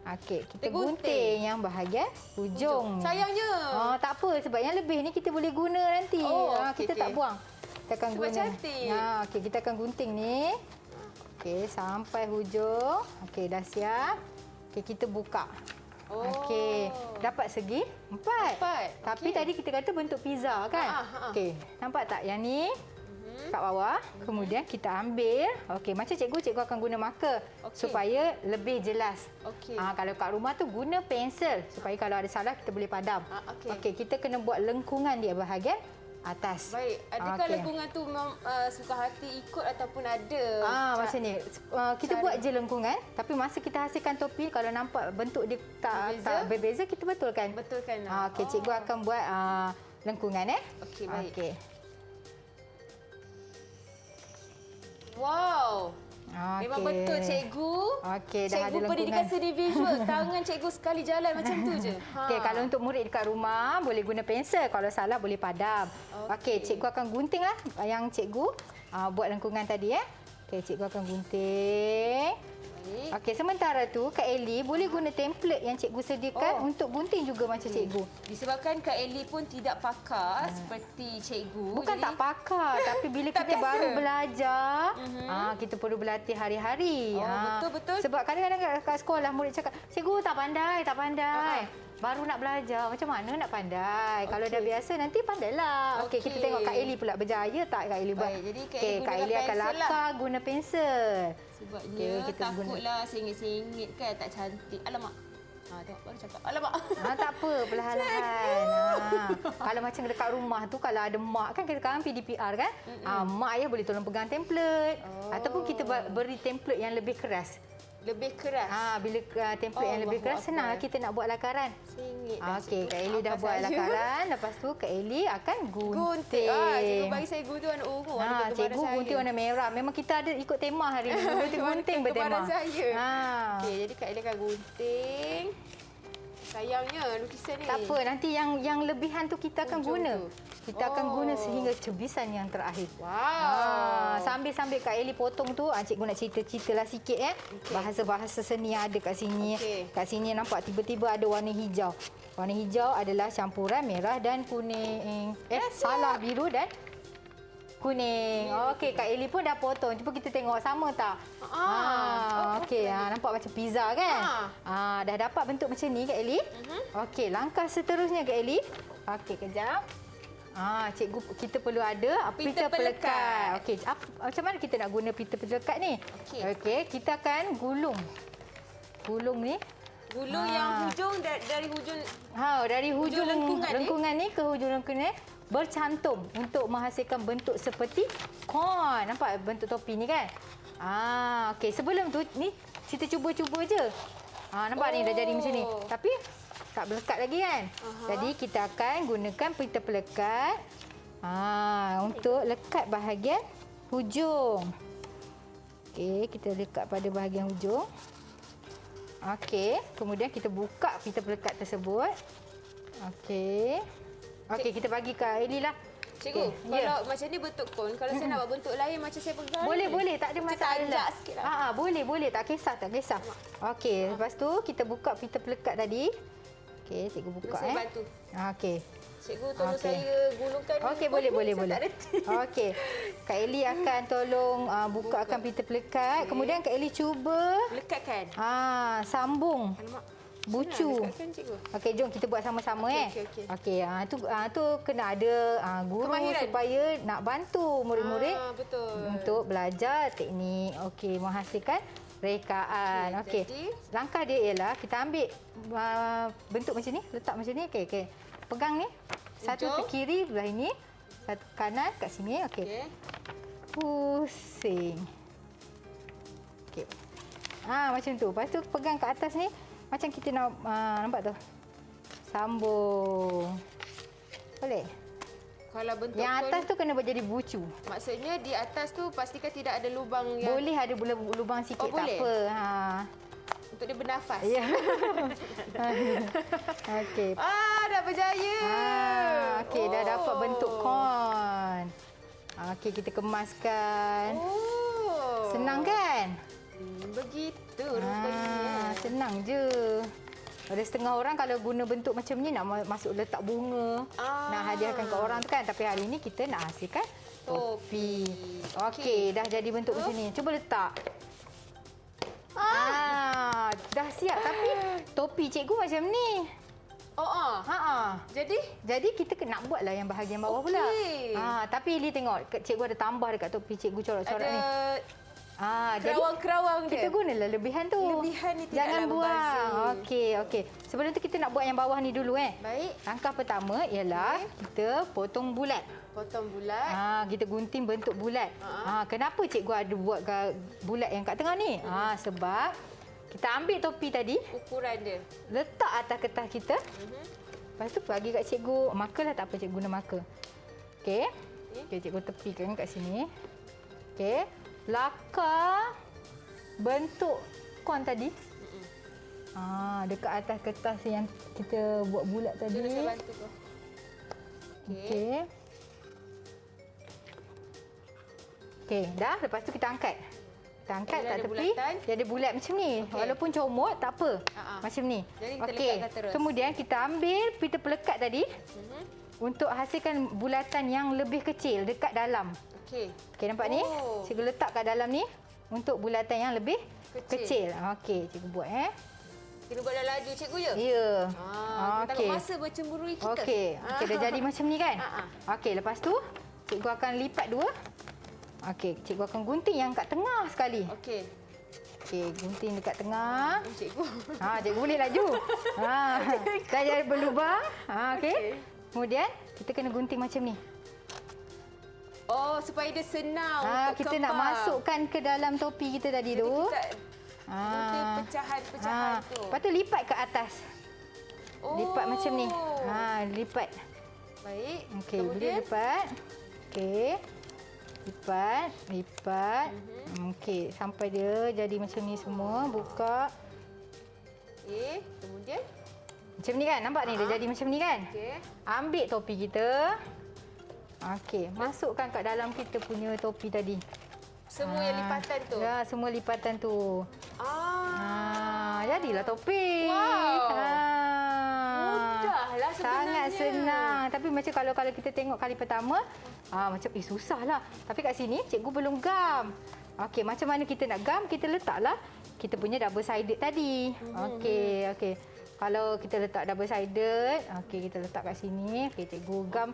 S3: Okey, kita
S2: Kita gunting.
S3: gunting yang bahagian hujung.
S2: Sayangnya.
S3: Tak apa, sebab yang lebih ni kita boleh guna nanti.
S2: Okey,
S3: Kita tak buang. Kita akan
S2: Sebab
S3: guna.
S2: cantik.
S3: Okey, kita akan gunting ni. Okey, sampai hujung. Okey, dah siap. Okey, kita buka. Okey, dapat segi 4. Tapi tadi kita kata bentuk pizza kan? Okey, nampak tak yang ni? Kat bawah. Kemudian kita ambil. Okey, macam cikgu akan guna marker supaya lebih jelas.
S2: Okey.
S3: Kalau kat rumah tu guna pensel supaya kalau ada salah kita boleh padam.
S2: Okey.
S3: Okey, kita kena buat lengkungan di bahagian atas.
S2: Baik, adakah lengkungan tu suka hati ikut ataupun ada?
S3: Macam ni. Kita buat je lengkungan, tapi masa kita hasilkan topi kalau nampak bentuk dia tak berbeza, kita betulkan.
S2: Betulkan.
S3: Okey, cikgu akan buat lengkungan
S2: Okey, baik.
S3: Okey.
S2: Wow. Memang betul cikgu.
S3: Okey, dah ada
S2: Cikgu
S3: lengkungan.
S2: pendidikan seni visual. Tangan cikgu sekali jalan macam tu je.
S3: Okey, kalau untuk murid dekat rumah boleh guna pensel, kalau salah boleh padam. Okey, cikgu akan guntinglah yang cikgu buat lengkungan tadi Okey, cikgu akan gunting. Okey, sementara tu Kak Eli boleh guna template yang cikgu sediakan untuk gunting juga macam cikgu.
S2: Disebabkan Kak Eli pun tidak pakar seperti cikgu.
S3: Bukan
S2: jadi
S3: tak pakar, tapi bila
S2: tak
S3: kita
S2: biasa.
S3: baru belajar, kita perlu berlatih hari-hari.
S2: Betul-betul.
S3: Sebab kadang-kadang kat sekolah murid cakap, cikgu tak pandai. Baru nak belajar, macam mana nak pandai? Kalau dah biasa nanti pandailah. Okey, kita tengok Kak Eli pula berjaya tak Kak Eli buat.
S2: Baik, jadi Kak Eli
S3: Kak
S2: gunakan
S3: Eli akan
S2: pensel lah.
S3: lakar guna pensel.
S2: Sebabnya
S3: kita
S2: takutlah sengit-sengit kan tak cantik. Alamak. Tengok baru cakap. Alamak.
S3: Tak apa, perlahan-lahan. Kalau macam dekat rumah tu, kalau ada mak kan sekarang PDPR kan, mak ayah boleh tolong pegang template. Ataupun kita beri template yang lebih keras.
S2: Lebih keras.
S3: Bila template yang lebih keras, senanglah kita nak buat lakaran.
S2: Sengit dah.
S3: Okey, Kak Eli dah buat lakaran. Lepas tu Kak Eli akan gunting.
S2: Cikgu bagi saya gunting warna ungu.
S3: Cikgu gunting warna merah. Memang kita ada ikut tema hari ni. Gunting bertema.
S2: Saya. Okey, jadi Kak Eli akan gunting. Sayangnya lukisan ni.
S3: Tak apa, nanti yang lebihan tu kita akan guna. Kita akan guna sehingga cebisan yang terakhir.
S2: Wow.
S3: Sambil-sambil Kak Eli potong tu, cikgu nak cerita-ceritalah sikit bahasa-bahasa seni yang ada kat sini. Kat sini nampak tiba-tiba ada warna hijau. Warna hijau adalah campuran merah dan kuning. Salah, biru dan kuning. Okey, Kak Eli pun dah potong. Cuba kita tengok sama tak? Okey, nampak macam pizza kan? Dah dapat bentuk macam ni Kak Eli. Okey, langkah seterusnya Kak Eli. Okey, kejap. Cikgu kita perlu ada pita pelekat. Okey, macam mana kita nak guna pita pelekat ni? Okey, kita akan gulung. Gulung ni.
S2: Gulung yang hujung dari hujung.
S3: Dari hujung lengkungan ni ke hujung lengkungan ni bercantum untuk menghasilkan bentuk seperti kon. Nampak bentuk topi ni kan? Okey, sebelum tu ni kita cuba-cuba je. Nampak ni dah jadi macam ni. Tapi tak melekat lagi kan? Jadi kita akan gunakan pita pelekat untuk lekat bahagian hujung. Okey, kita lekat pada bahagian hujung. Okey, kemudian kita buka pita pelekat tersebut. Okey. Okey, kita bagi Kak Eli lah.
S2: Cikgu, kalau macam ni bentuk kon, kalau saya nak buat bentuk lain macam saya pegang.
S3: Boleh, tak ada masalah.
S2: Sikitlah.
S3: Boleh, tak kisah. Okey, lepas tu kita buka pita pelekat tadi. Okey, cikgu buka
S2: Saya bantu.
S3: Okey.
S2: Cikgu tolong saya gulungkan.
S3: Okey, boleh. Okey. Kak Eli akan tolong bukakan pita pelekat. Kemudian Kak Eli cuba
S2: lekatkan.
S3: Sambung.
S2: Alamak.
S3: Bucu. Okey, jom kita buat sama-sama Okey, tu kena ada guru
S2: kemahiran
S3: supaya nak bantu murid-murid untuk belajar teknik. Okey, menghasilkan rekaan. Okey. Langkah dia ialah kita ambil bentuk macam ni, letak macam ni. Okey. Pegang ni. Satu ke kiri belah ini, satu kanan kat sini. Okey. Pusing. Okey. Macam tu. Lepas tu pegang kat atas ni. Macam kita nak nampak tu. Sambung. Boleh?
S2: Kalau bentuk
S3: yang atas tu kena jadi bucu.
S2: Maksudnya di atas tu pastikan tidak ada lubang yang
S3: boleh ada lubang sikit, tak
S2: boleh?
S3: apa.
S2: Untuk dia bernafas.
S3: Ya. Okey.
S2: Dah berjaya.
S3: Okey, dah dapat bentuk kon. Okey, kita kemaskan. Senang kan?
S2: Begitu rupanya.
S3: Senang je. Ada setengah orang kalau guna bentuk macam ni nak masuk letak bunga, nak hadiahkan ke orang tu kan. Tapi hari ni kita nak hasilkan topi. Okey, dah jadi bentuk macam ni. Cuba letak. Dah siap tapi topi cikgu macam ni. Jadi kita nak buatlah yang bahagian bawah pula. Tapi Eli tengok cikgu ada tambah dekat topi cikgu corak-corak ni.
S2: Kerawang-kerawang dia.
S3: Kita gunalah lebihan tu.
S2: Lebihan ni tidaklah
S3: jangan buang. Okey. Sebelum tu kita nak buat yang bawah ni dulu
S2: Baik.
S3: Langkah pertama ialah kita potong bulat.
S2: Potong bulat.
S3: Kita gunting bentuk bulat. Kenapa cikgu ada buat bulat yang kat tengah ni? Sebab kita ambil topi tadi,
S2: ukuran dia.
S3: Letak atas kertas kita. Lepas tu bagi kat cikgu marker lah, tak apa cikgu guna marker. Okey. Cikgu tepikan kat sini. Okey. Lakar bentuk kon tadi. Dekat atas kertas yang kita buat bulat tadi.
S2: Saya bantu kau.
S3: Okey, dah. Lepas tu kita angkat. Kita angkat kat tepi.
S2: Bulatan.
S3: Dia ada bulat macam ni. Walaupun comot, tak apa. Macam ni.
S2: Jadi kita lekatkan terus.
S3: Kemudian kita ambil pita pelekat tadi. Untuk hasilkan bulatan yang lebih kecil dekat dalam. Okey, nampak ni? Cikgu letak kat dalam ni untuk bulatan yang lebih kecil. Okey, cikgu buat
S2: Kena buat dah laju cikgu je?
S3: Ya.
S2: Kita tengok masa bercemburui kita.
S3: Okey, dah jadi macam ni kan? Okey, lepas tu cikgu akan lipat dua. Okey, cikgu akan gunting yang kat tengah sekali.
S2: Okey,
S3: gunting dekat tengah.
S2: cikgu.
S3: Cikgu boleh laju. Dah jadi berlubang. Okey. Kemudian kita kena gunting macam ni.
S2: Supaya dia senang untuk
S3: kita nak masukkan ke dalam topi kita tadi tu.
S2: Gunting pecahan-pecahan tu.
S3: Lepas tu lipat ke atas. Lipat macam ni. Lipat.
S2: Baik.
S3: Okey, bila
S2: Kemudian
S3: lipat. Okey. Lipat. Okey, sampai dia jadi macam ni semua. Buka.
S2: okey, kemudian
S3: Macam ni kan? Nampak ni dia jadi macam ni kan?
S2: okey.
S3: Ambil topi kita. Okey, masukkan kat dalam kita punya topi tadi.
S2: Semua yang lipatan tu.
S3: Ya, semua lipatan tu. Jadilah topi.
S2: Wow. Mudahlah sebenarnya.
S3: Sangat senang. Tapi macam kalau kita tengok kali pertama, macam susahlah. Tapi kat sini cikgu belum gam. Okey, macam mana kita nak gam? Kita letaklah kita punya double sided tadi. Okey. Kalau kita letak double sided, okey kita letak kat sini. Okey, cikgu gam.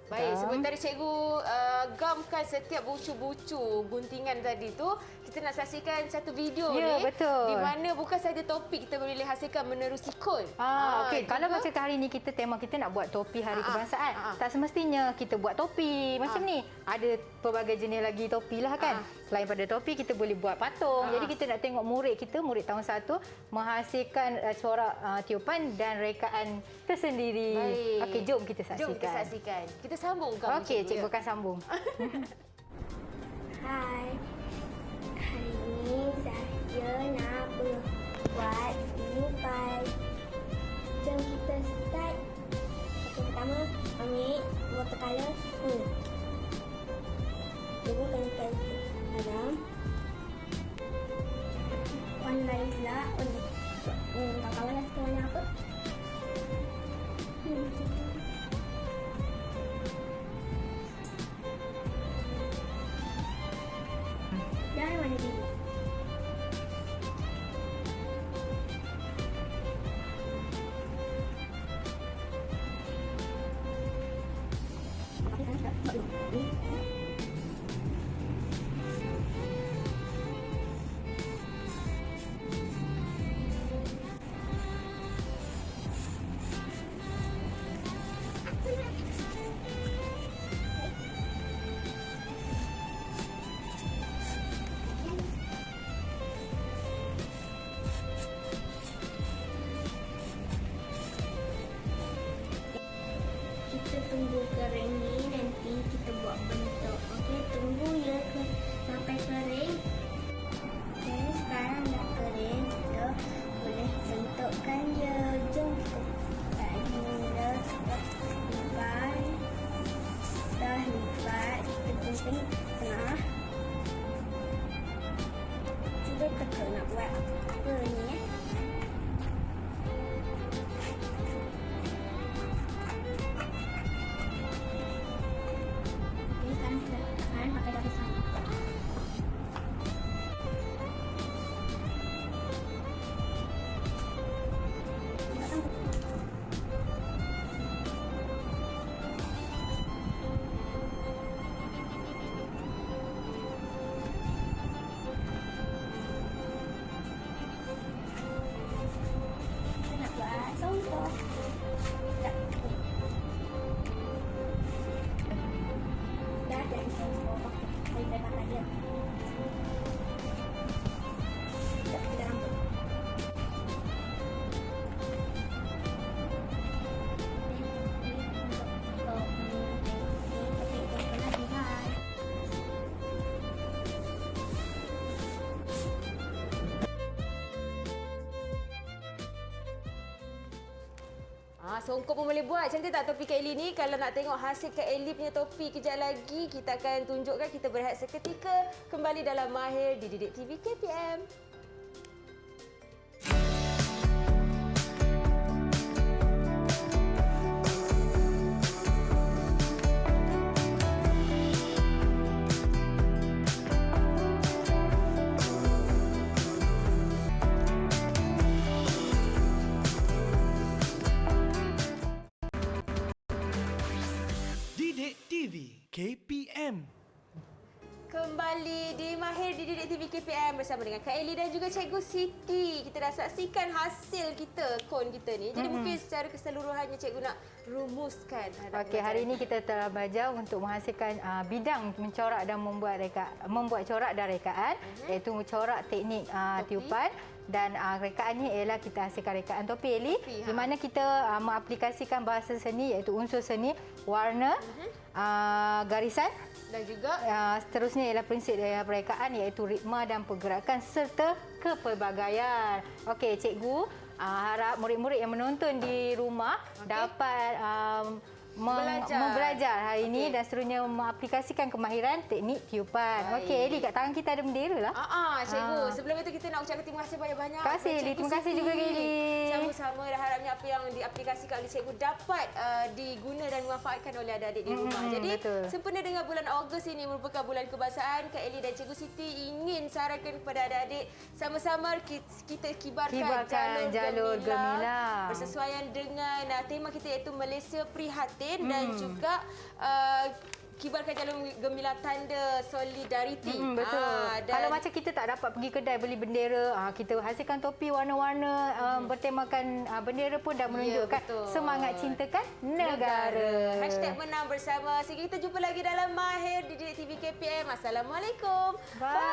S2: Baik, sebentar cikgu gamkan setiap bucu-bucu guntingan tadi tu, kita nak saksikan satu video
S3: Ya,
S2: ni.
S3: betul.
S2: Di mana bukan saja topi kita boleh hasilkan menerusi kod.
S3: Okey, kalau macam hari ni kita tema kita nak buat topi hari kebangsaan, tak semestinya kita buat topi macam ni. Ada pelbagai jenis lagi topi lah kan. Selain pada topi, kita boleh buat patung. Jadi kita nak tengok murid kita, murid tahun 1 menghasilkan corak tiupan dan rekaan tersendiri.
S2: Baik.
S3: Okey, jom kita saksikan.
S2: Jom kita saksikan. Kita sambung kamu.
S3: Okey, cikgu akan sambung.
S4: Hai, hari ini saya nak buat tiupan. Jom kita start. Pertama, ambil watercolor full. Cikgu akan letak dalam. Warna lain pula. Kawan-kawan nak suka warna apa? Dan warna biru. Kita tunggu kering ni, nanti kita buat bentuk. Okey, tunggu ya sampai kering. Okey, sekarang dah kering, kita boleh bentukkan dia. Jom kita mula lipat. Dah lipat, kita gunting tengah. Cuba teka nak buat apa ni ya.
S2: Songkok pun boleh buat. Cantik tak topi Kak Ellie ni? Kalau nak tengok hasil Kak Ellie punya topi kejap lagi, kita akan tunjukkan. Kita berehat seketika kembali dalam Mahir di Didik TV KPM.
S1: Didik TV KPM.
S2: Kembali di Mahir Dididik TV KPM bersama dengan Kak Eli dan juga Cikgu Siti. Kita dah saksikan hasil kita, kon kita ni. Jadi mungkin secara keseluruhannya Cikgu nak rumuskan.
S3: Okey, hari ini kita telah belajar untuk menghasilkan bidang mencorak dan membuat corak dan rekaan, iaitu corak teknik tiupan. Dan rekaannya ialah kita hasilkan rekaan topi, Eli, di mana kita mengaplikasikan bahasa seni iaitu unsur seni, warna, garisan
S2: Dan juga
S3: seterusnya ialah prinsip rekaan iaitu ritma dan pergerakan serta kepelbagaian. Okey, cikgu harap murid-murid yang menonton di rumah dapat belajar hari ini dan seterusnya mengaplikasikan kemahiran teknik tiupan. Okey, Eli, kat tangan kita ada bendera lah.
S2: Cikgu, sebelum itu kita nak ucapkan terima kasih banyak-banyak.
S3: Terima kasih, Eli. Terima kasih juga, Eli.
S2: Sama-sama, dan harapnya apa yang diaplikasikan oleh cikgu dapat diguna dan dimanfaatkan oleh adik-adik di rumah. Jadi, sempena dengan bulan Ogos ini merupakan bulan kebangsaan, Kak Eli dan Cikgu Siti ingin sarankan kepada adik-adik sama-sama kita kibarkan jalur gemilang bersesuaian dengan tema kita iaitu Malaysia Prihatin dan juga kibarkan jalur gemilang tanda solidariti.
S3: Betul. Kalau macam kita tak dapat pergi kedai beli bendera, kita hasilkan topi warna-warna bertemakan bendera pun dah menunjukkan semangat cintakan negara.
S2: Hashtag menang bersama. Sehingga kita jumpa lagi dalam Mahir Dididik TV KPM. Assalamualaikum.
S3: Bye.